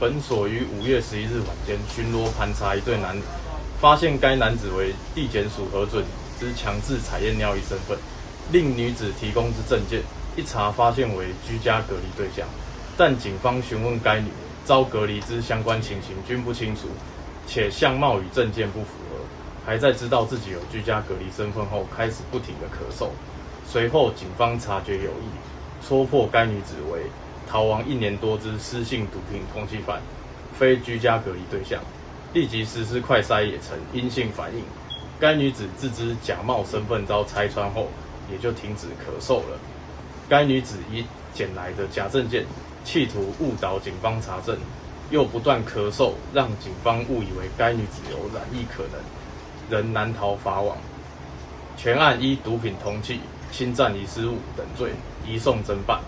本所于5月11日晚间巡逻盘查一对男女，发现该男子为地检署核准之强制采验尿液身份，令女子提供之证件，一查发现为居家隔离对象，但警方询问该女遭隔离之相关情形均不清楚，且相貌与证件不符合，还在知道自己有居家隔离身份后，开始不停的咳嗽。随后警方察觉有异，戳破该女子为逃亡1年多之失信毒品通缉犯，非居家隔离对象，立即实施快筛也呈阴性反应。该女子自知假冒身份遭拆穿后，也就停止咳嗽了。该女子以捡来的假证件，企图误导警方查证，又不断咳嗽，让警方误以为该女子有染疫可能，仍难逃法网。全案依毒品通缉、侵占遗失物等罪移送侦办。